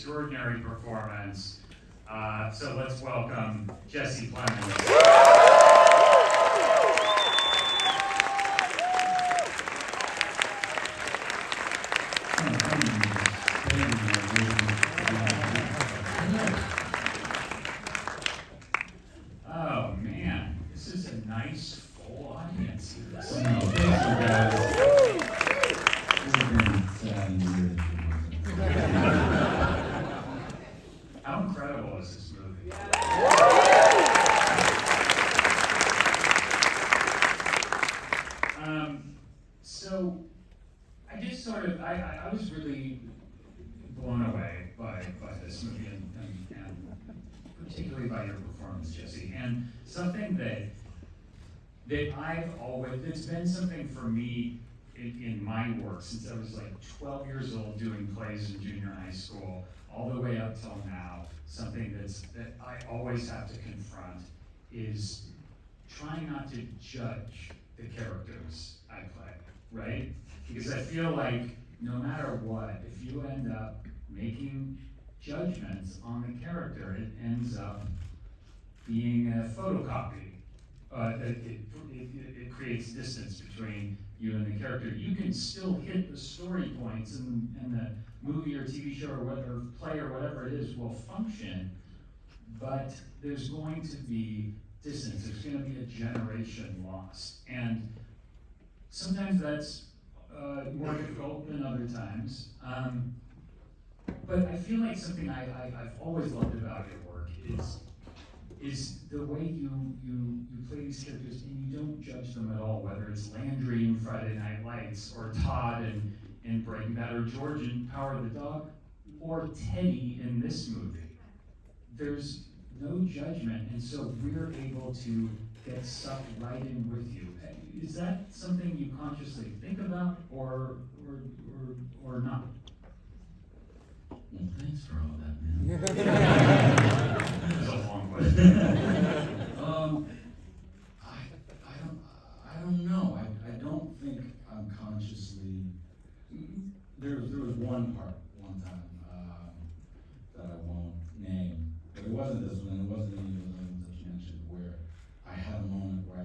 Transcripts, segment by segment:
extraordinary performance. So let's welcome Jesse Plemons. Oh man, this is a nice full audience here. So, thank you guys. how incredible is this movie? So I just sort of, I was really blown away by this movie and particularly by your performance, Jesse. And something that I've always, it's been something for me in my work since I was like 12 years old doing plays in junior high school, all the way up till now, something that I always have to confront is trying not to judge the characters I play, right? Because I feel like no matter what, if you end up making judgments on the character, it ends up being a photocopy. It creates distance between you and the character. You can still hit the story points, and the movie or TV show or whatever, play or whatever it is will function, but there's going to be distance. There's going to be a generation lost. And sometimes that's more difficult than other times. But I feel like something I've always loved about your work is the way you play these characters and you don't judge them at all, whether it's Landry in Friday Night Lights, or Todd in Breaking Bad, or George in Power of the Dog, or Teddy in this movie. There's no judgment, and so we're able to get sucked right in with you. Is that something you consciously think about, or not? Well, thanks for all that, man. That's a long question. I don't know. I don't think I'm consciously. There was one part one time that I won't name, but it wasn't this one. It wasn't any of the ones that you mentioned where I had a moment where I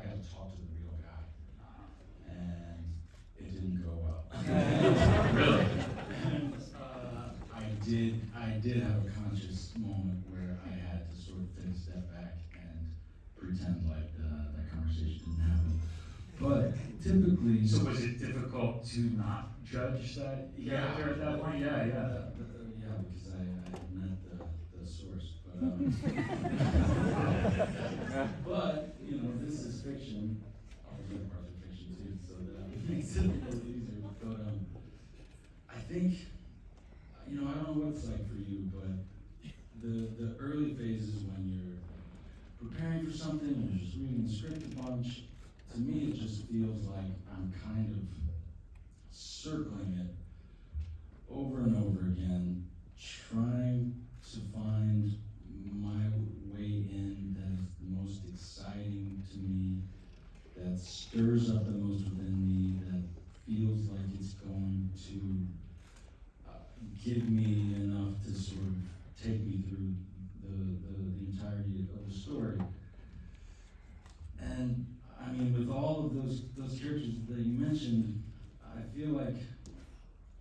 got to talk to the real guy, and it didn't go well. Really? I did have a conscious moment where I had to sort of take a step back and pretend like that conversation didn't happen. But typically, So was it difficult to not judge that character at that point? Yeah. Yeah, because I met the source. But you know, this is fiction. Alternate parts of fiction too, so that makes it a little easier. But I think. You know, I don't know what it's like for you, but the early phases when you're preparing for something and you're just reading the script a bunch, to me it just feels like I'm kind of circling it over and over again, trying to find my way in that is the most exciting to me, that stirs up the most within me, that feels like it's going to give me enough to sort of take me through the entirety of the story. And I mean, with all of those characters that you mentioned, I feel like,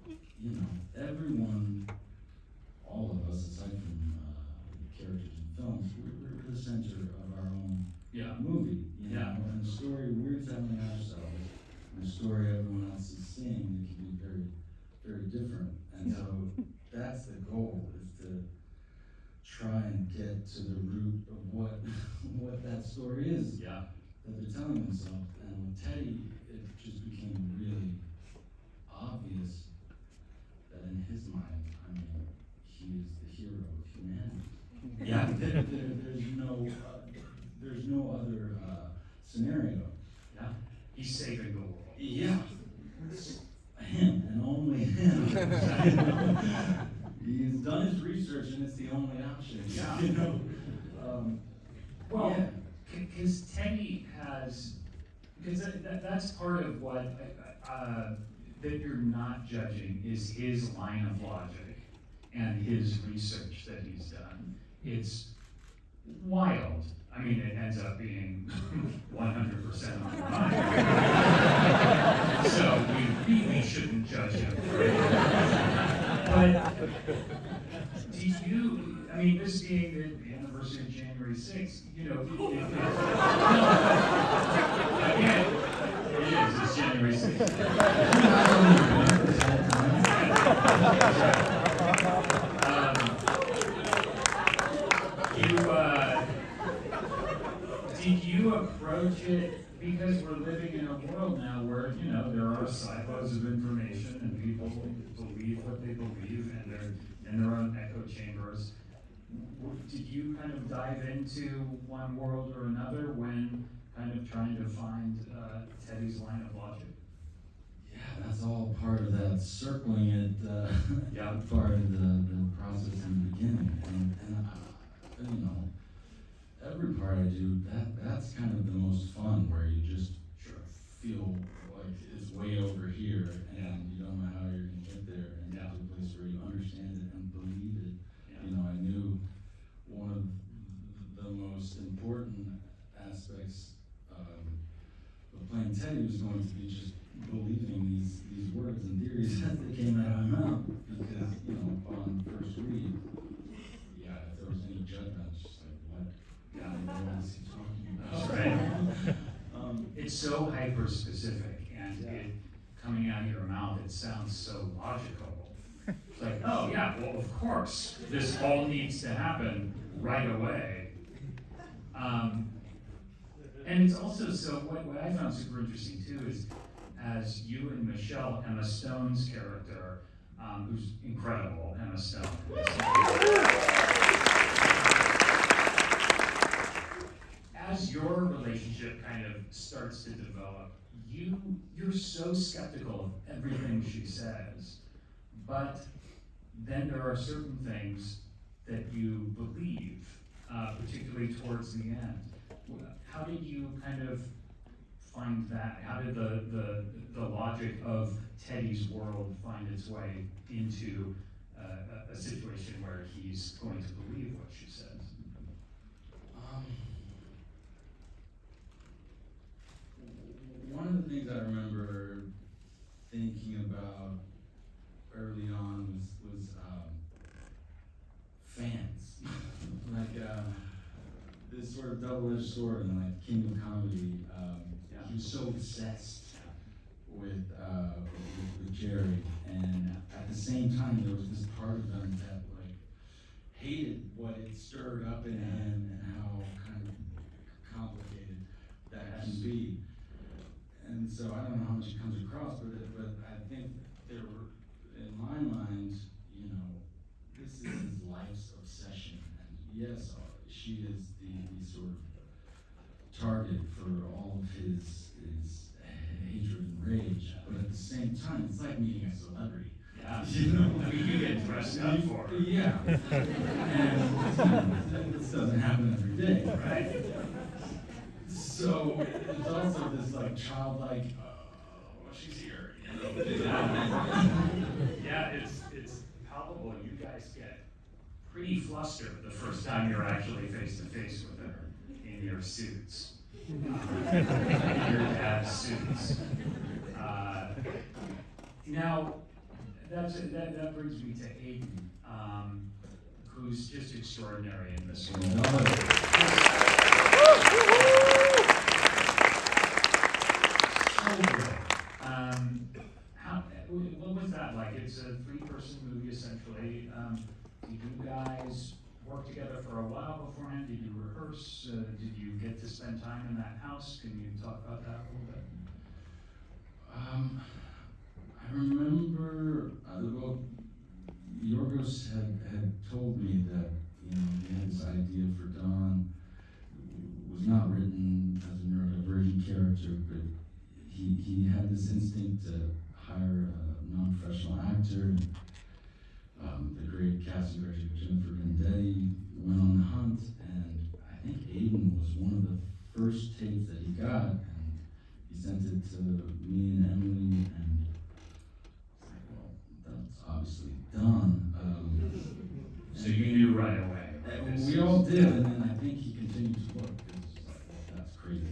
you know, everyone, all of us, aside from characters in films, we're the center of our own movie. You know? And the story we're telling ourselves, and the story everyone else is seeing, it can be very, very different. And so that's the goal, is to try and get to the root of what that story is that they're telling themselves. And with Teddy, it just became really obvious that in his mind, I mean, he is the hero of humanity. Yeah. There's no other scenario. Yeah. He's saving the world. Yeah. Him, and only him. He's done his research, and it's the only option. Yeah. You know. Because Teddy has, because that's part of what that you're not judging is his line of logic. and his research that he's done. It's wild. I mean, it ends up being 100% on the money. So we really shouldn't judge him for it. But do you, I mean, this being the anniversary of January 6th, you know, again, it is, it's January 6th. Did you approach it, because we're living in a world now where, you know, there are silos of information and people believe what they believe and they're in their own echo chambers. Did you kind of dive into one world or another when kind of trying to find Teddy's line of logic? Yeah, that's all part of that circling it, Yeah. part of the process in the beginning. And you know, every part I do, that's kind of the most fun, where you just feel like it's way over here, and you don't know how you're gonna get there, and get to a place where you understand it and believe it. Yeah. You know, I knew one of the most important aspects of playing Teddy was going to be just believing these words and theories as they came out of my mouth, because, you know, upon first read, yeah, if there was any judgment, it's just like, what? God, what is he talking about? That's right. It's so hyper-specific, and it coming out of your mouth, it sounds so logical. It's like, oh yeah, well of course, this all needs to happen right away. And it's also so, what I found super interesting too is, as you and Michelle, Emma Stone's character, who's incredible, Emma Stone. As your relationship kind of starts to develop, you're so skeptical of everything she says, but then there are certain things that you believe, particularly towards the end. How did you kind of find that? How did the logic of Teddy's world find its way into a situation where he's going to believe what she says? One of the things I remember thinking about early on was fans. Like this sort of double-edged sword, and like King of Comedy, he was so obsessed with Jerry, and at the same time there was this part of him that like hated what it stirred up in him and how kind of complicated that can be. And so I don't know how much it comes across, but I think there were, in my mind, you know, this is his life's obsession, and yes, she is the sort of target for all of his hatred and rage, but at the same time, it's like meeting a celebrity. Yeah. You know? I mean, you get dressed up for it. Yeah. And this doesn't happen every day, Right? So it's also this like childlike, well, she's here, you know? Yeah, it's palpable. You guys get pretty flustered the first time you're actually face to face with her in your suits. Your dad's suits. Now, that brings me to Aiden, who's just extraordinary in this role. So good. What was that like? It's a 3-person movie essentially. Did you guys work together for a while beforehand? Did you rehearse? Did you get to spend time in that house? Can you talk about that a little bit? I remember, well, Yorgos had told me that, you know, he had this idea for Don. It was not written as a neurodivergent character, but he had this instinct to hire a non-professional actor. The great casting director Jennifer Vendetti went on the hunt, and I think Aiden was one of the first tapes that he got, and he sent it to me and Emily, and I was like, well, that's obviously done. So you knew right away. We all did, and then I think he continued to look, because that's crazy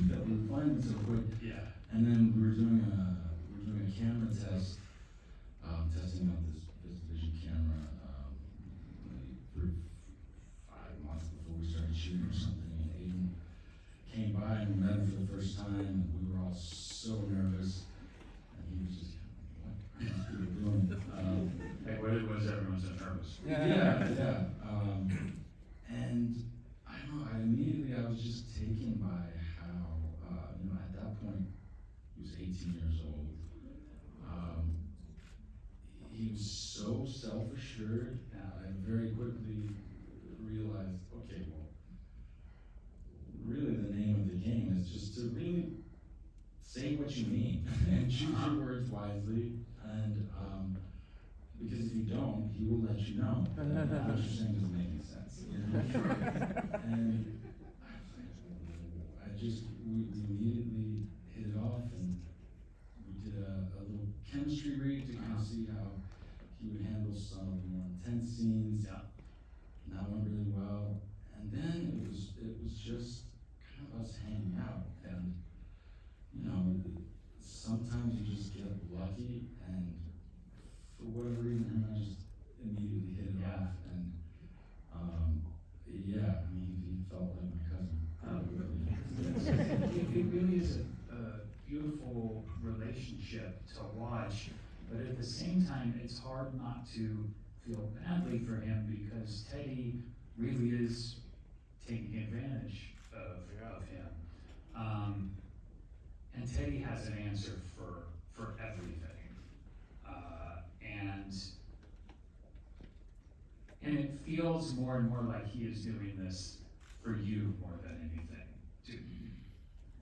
that we were finding so quick. Yeah. And then we were doing a camera test, testing out this vision camera for 5 months before we started shooting or something. And Aiden came by and we met him for the first time, and we were all so nervous. And he was just kind of like, what are these people doing? Like, what was everyone so nervous? Yeah. And I don't know, I was just taken by how, at that point, he was 18 years old. He was so self-assured, and I very quickly realized, okay, well, really the name of the game is just to really say what you mean and choose your words wisely, and because if you don't, he will let you know that what you're saying doesn't make any sense. And we immediately hit it off, and we did a little chemistry read to kind of see how he would handle some of the more intense scenes. Yeah. And that went really well. And then it was just kind of us hanging out, and sometimes you just get lucky, and for whatever reason, him and I just immediately hit it off, and he felt like my cousin. It really is a beautiful relationship to watch, but at the same time, it's hard not to feel badly for him, because Teddy really is taking advantage of him. And Teddy has an answer for everything. And it feels more and more like he is doing this for you more than anything.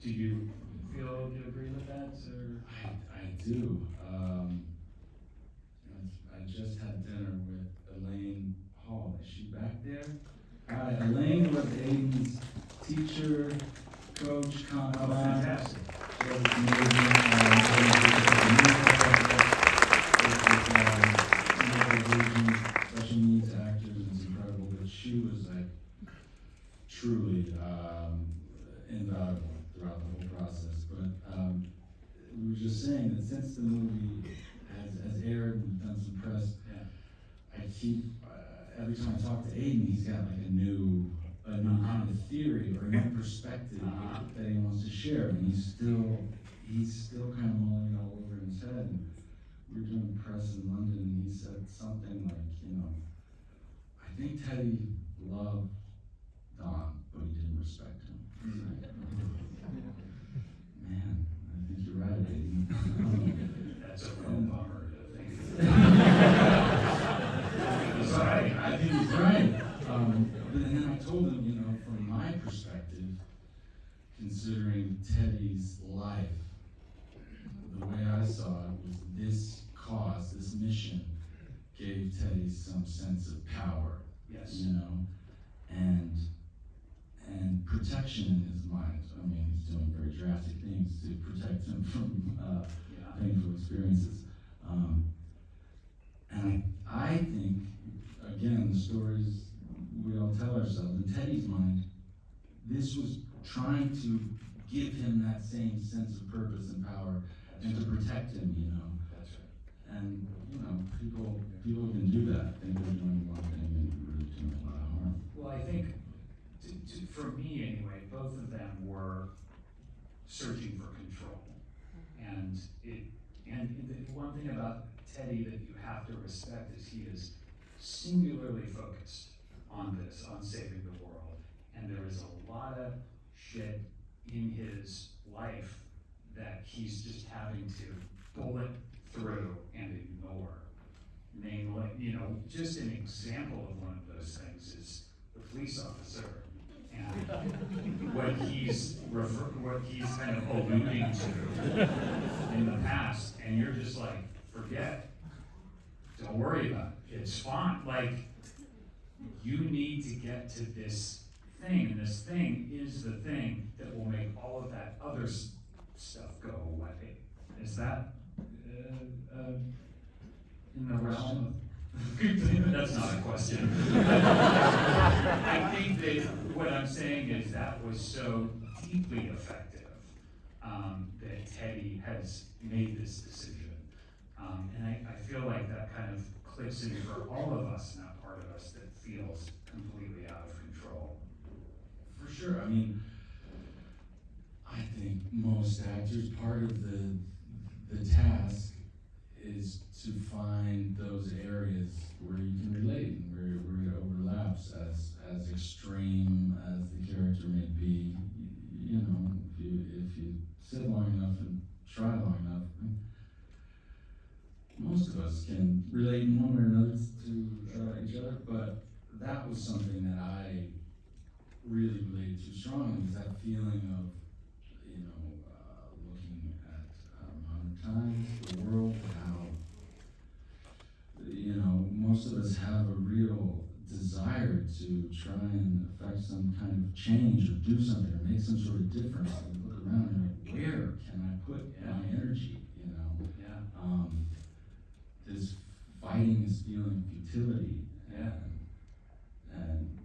Do you feel you agree with that? Or? I do. I just had dinner with Elaine Hall. Is she back there? Hi, Elaine was Aiden's teacher, coach, confidant. Fantastic. She was amazing. Special needs actors, and it's incredible. But she was like truly invaluable throughout the whole process. But we were just saying that since the movie has aired and we've done some press, I keep every time I talk to Aiden, he's got like a new kind of theory or a new perspective that he wants to share, and he's still kind of mulling it all over in his head. And we were doing press in London, and he said something like, I think Teddy loved Don, but he didn't respect him. Man, I think you're right, Aiden. That's a real bummer to think. He's right. I think he's right. But then I told him, from my perspective, considering Teddy's life, the way I saw it was this cause, this mission, gave Teddy some sense of power. Yes. And protection in his mind. I mean, he's doing very drastic things to protect him from painful experiences. And I think, again, the stories we all tell ourselves, in Teddy's mind, this was trying to give him that same sense of purpose and power, and to protect him, That's right. And, people can do that. Think they're doing one thing and really doing a lot of harm. Well, I think, for me anyway, both of them were searching for control. And the one thing about Teddy that you have to respect is he is singularly focused on this, on saving the world. And there is a lot of shit in his life that he's just having to bullet through and ignore. Namely, just an example of one of those things is the police officer and what he's kind of alluding to in the past, and you're just like, forget, don't worry about it, it's fine. Like, you need to get to this thing, and this thing is the thing that will make all of that other stuff go away. Is that in the realm of That's not a question. I think that what I'm saying is that was so deeply effective that Teddy has made this decision. And I feel like that kind of clicks in for all of us, not part of us, that feels completely out of control. For sure. I mean, I think most actors, part of the task is to find those areas where you can relate and where it overlaps as extreme as the character may be. You know, if you sit long enough and try long enough, most of us can relate in one way or another to each other, but that was something that I really related to strongly, was that feeling of, looking at modern times, the world, how, most of us have a real desire to try and affect some kind of change or do something or make some sort of difference. And look around and like, where can I put my energy, Yeah. This fighting is feeling futility. Yeah. And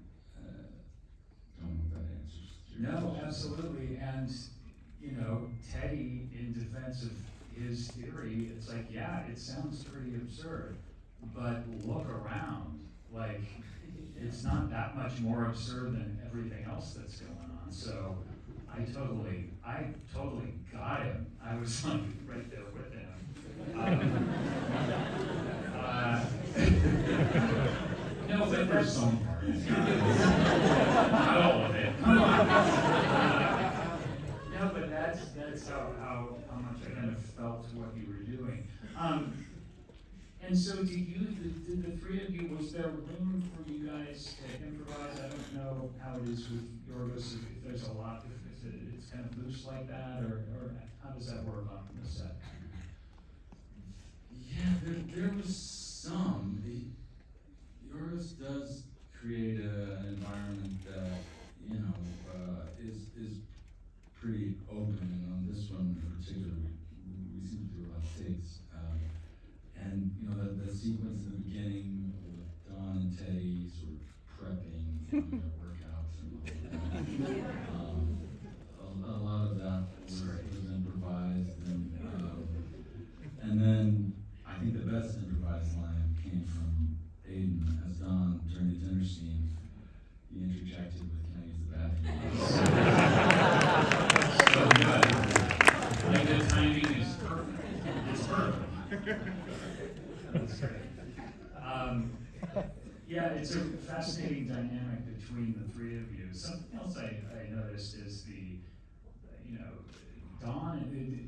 don't know if that answers your No, question. absolutely. And, Teddy, in defense of his theory, it's like, yeah, it sounds pretty absurd, but look around. Like, it's not that much more absurd than everything else that's going on. So I totally got him. I was like right there with him. No, but there's some parts. Not all of it. Come on. No, but that's how much I kind of felt what you were doing. And so did the three of you, was there room for you guys to improvise? I don't know how it is with Yorgos, if there's a lot, if it's kind of loose like that, or how does that work on the set? Yeah, there was some. Yorgos does create an environment that, is pretty open, and on this one in particular, we seem to do a lot of takes. And the sequence in the beginning with Don and Teddy sort of prepping for their workouts and all that. A lot of that was improvised, and then I think the best improvised line came from Aiden as Don during the dinner scene. He interjected with, "Can I use the bathroom?" So good. Like the timing is perfect. It's perfect. That's great. Yeah, it's a fascinating dynamic between the three of you. Something else I noticed is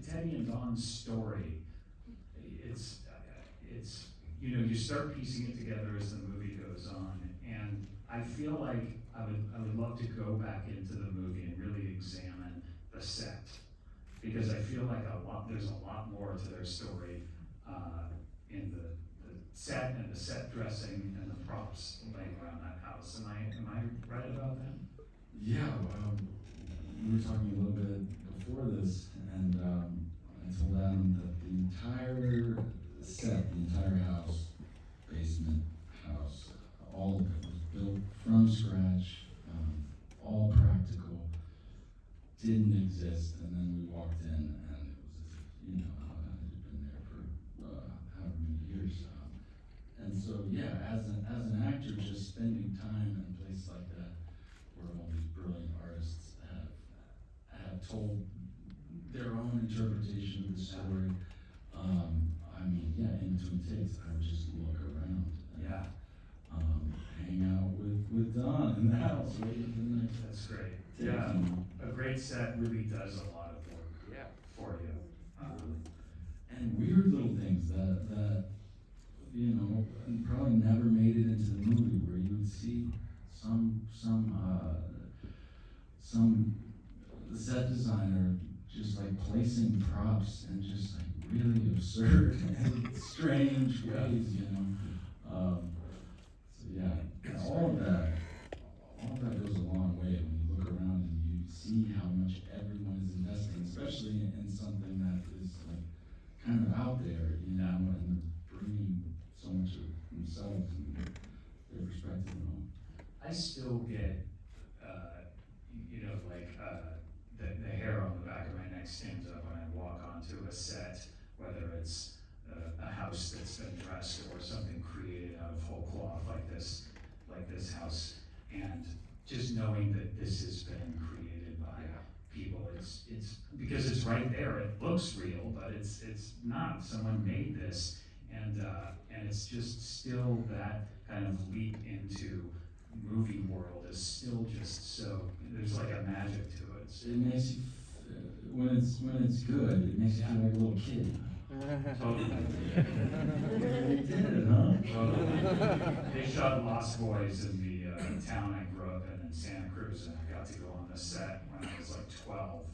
Teddy and Don's story. It's you start piecing it together as the movie goes on, and I feel like I would love to go back into the movie and really examine the set, because I feel like there's a lot more to their story in the set and the set dressing and the props laying around that house. Am I right about that? Yeah, we were talking a little bit before this, and I told Adam that the entire set, the entire house, basement house, all of it was built from scratch, all practical, didn't exist, and then we walked in, and it was as if, it had been there for however many years. And so, yeah, as an actor, just spending time in a place like that, where all these brilliant artists have told their own interpretation of the story. In between takes, I would just look around and hang out with Don in the house. That's great. Yeah, a great set really does a lot of work for you. And weird little things that probably never made it into the movie, where you would see some set designer just like placing props in just like really absurd and strange ways, So yeah, all of that goes a long way when you look around and you see how much everyone is investing, especially in something that is like kind of out there, and they're bringing so much of themselves and back to the home. I still get, the hair on the back of my neck stands up when I walk onto a set, whether it's a house that's been dressed or something created out of whole cloth like this house, and just knowing that this has been created by people, it's because it's right there. It looks real, but it's not. Someone made this, and it's just still that kind of leap into movie world is still just so, there's like a magic to it. It makes you, when it's good, it makes you feel like a little kid. Totally. They did it, huh? Totally. They shot Lost Boys in the town I grew up in Santa Cruz, and I got to go on the set when I was like 12,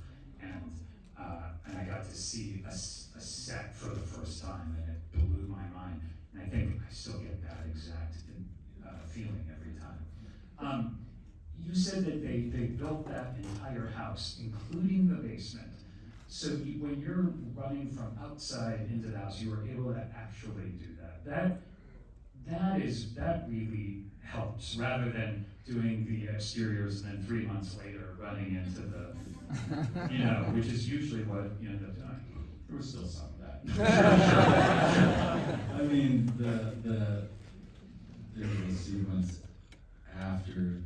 and I got to see a set for the first time, and it blew my mind. And I think I still get that exact feeling every time. You said that they built that entire house, including the basement. So when you're running from outside into the house, you were able to actually do that. That really helps, rather than doing the exteriors and then 3 months later running into the, which is usually what you end up doing. There was still some of that. I mean, there was a sequence after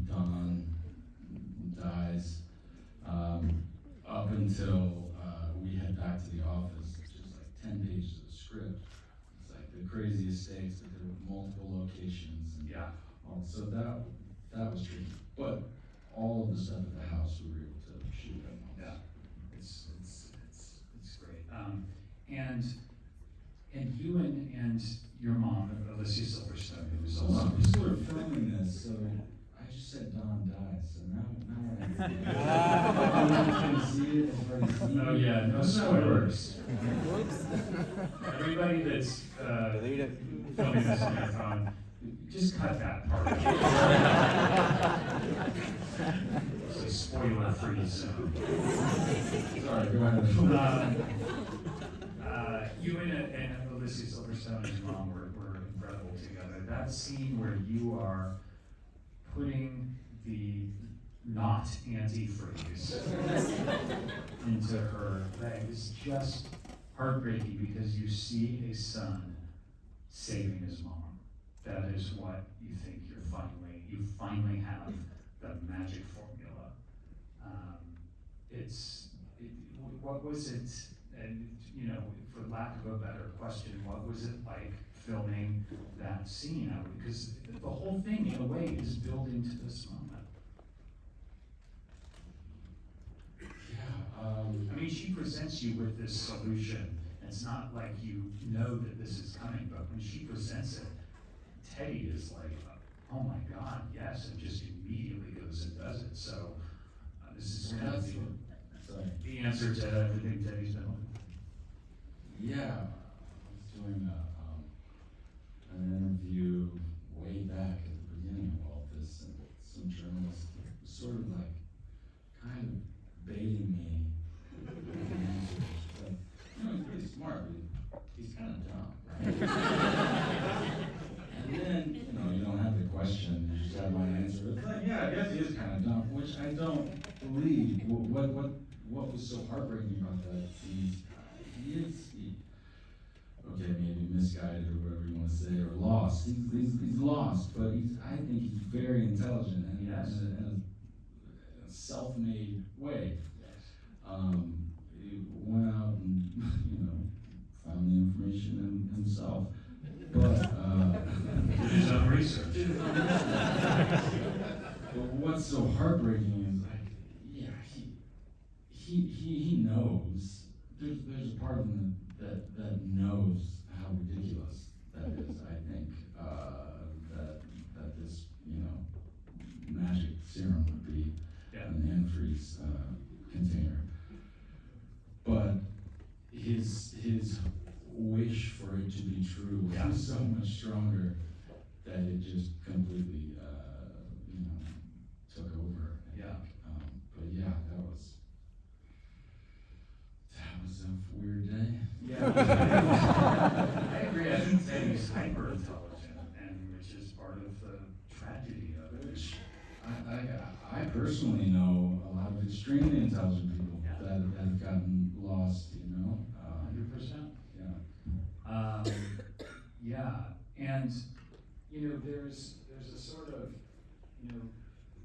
Don dies, up until we head back to the office, which is like 10 pages of script. It's like the craziest stakes, that there were multiple locations, and so that was tricky. But all of the stuff at the house we were able to shoot at once. Yeah, it's great. And you and your mom, Alicia Silverstone, who was also we were filming this, so I just said Don dies, so now everyone can see it, has already seen it. Oh yeah, no spoilers. Everybody that's filming this on their phone, just cut that part. It's a spoiler-free zone. Sorry, go ahead. You and Alicia Silverstone and your mom were incredible together. That scene where you are putting the not antifreeze into her leg is just heartbreaking, because you see a son saving his mom. That is what you think you finally have the magic formula. What was it, and for lack of a better question, what was it like filming that scene? Because the whole thing, in a way, is building to this moment. I mean, she presents you with this solution. It's not like you know that this is coming, but when she presents it, Teddy is like, oh my God, yes, and just immediately goes and does it. So this is kind of the answer to everything Teddy's been looking for. Yeah, I was doing an interview way back at the beginning of all this, and some journalist was sort of like kind of baiting me with the answers. Like, he's pretty smart, but he's kind of dumb, right? And then, you don't have the question, you just have my answer. It's like, yeah, I guess he is kind of dumb, which I don't believe. What was so heartbreaking about that scene? Okay, maybe misguided or whatever you want to say, or lost. He's lost, but I think he's very intelligent and in a self-made way. He went out and found the information himself, but did his own research. But what's so heartbreaking is he knows. There's a part of him that knows how ridiculous that is. I think that this magic serum would be an antifreeze container, but his wish for it to be true was so much stronger that it just completely took over. I think. But yeah, that was a weird day. Yeah, I agree. I think Teddy's hyper intelligent, and which is part of the tragedy of it. Which I personally know a lot of extremely intelligent people Yeah. that have gotten lost, you know? 100%. Yeah. Yeah, and, you know, there's a sort of, you know,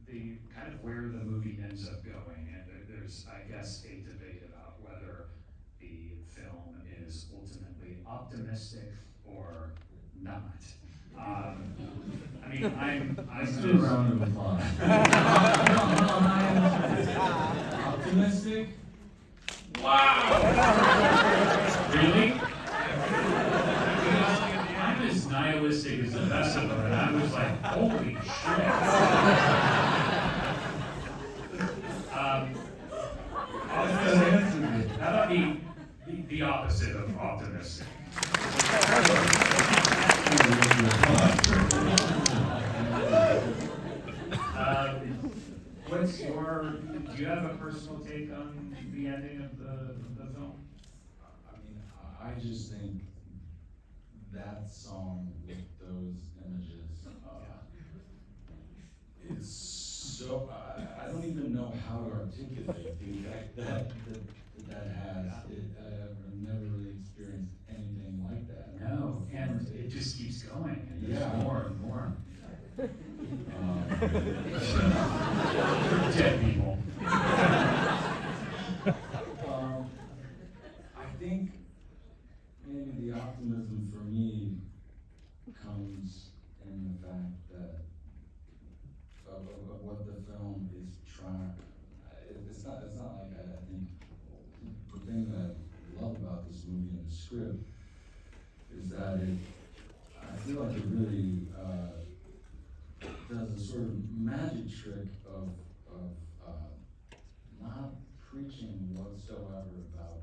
the kind of where the movie ends up going, and there's, I guess, a debate about whether the film is ultimately optimistic or not. I mean, Let's do a round of applause. Optimistic? Wow! Really? I'm as nihilistic as the best of them, and I was like, holy shit. How about the opposite of optimistic? Do you have a personal take on the ending of the film? I mean, I just think that song with those images, it's so, I don't even know how to articulate the effect that has. I've never really experienced anything like that. No, and it just keeps going, and there's Yeah. more and more. Dead people. I think maybe the optimism for me comes in the fact that of what the film is trying. It's not like I think the thing that I love about this movie and the script is that I feel like it really does a sort of magic trick of not preaching whatsoever about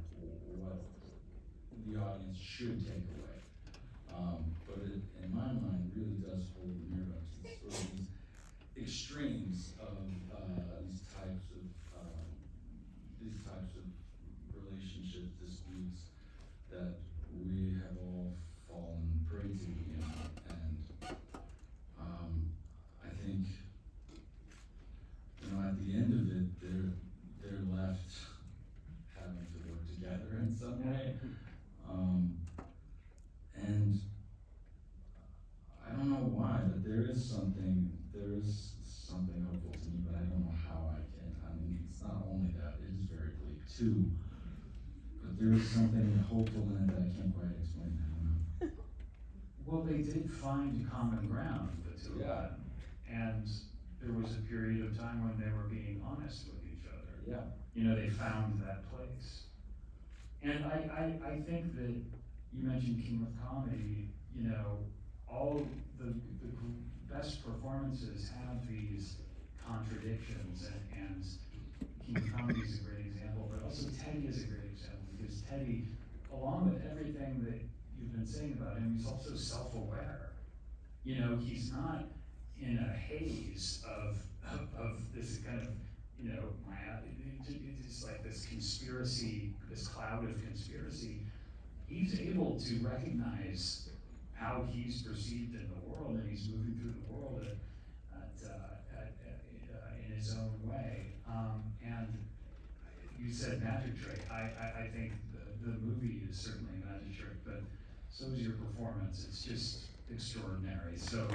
what the audience should take away. But it, in my mind, really does hold the mirror up to sort of these extremes of these types of relationship disputes that we have all fallen prey to, you know, and I think, you know, at the end of it, they're left having to work together in some way. And I don't know why, but there is something hopeful to me, but I don't know how I mean, it's not only that, it is very bleak too, but there is something hopeful in it that I can't quite explain, I don't know. Well, they did find common ground, the two of Yeah. them, and there was a period of time when they were being honest with each other. Yeah. You know, they found that place. And I think that you mentioned King of Comedy, you know, all the best performances have these contradictions, and King of Comedy is a great example, but also Teddy is a great example, because Teddy, along with everything that you've been saying about him, he's also self-aware. You know, he's not in a haze of this kind of, you know, it's like this conspiracy, this cloud of conspiracy. He's able to recognize how he's perceived in the world, and he's moving through the world in his own way. And you said magic trick. I think the movie is certainly a magic trick, but so is your performance. It's just extraordinary. So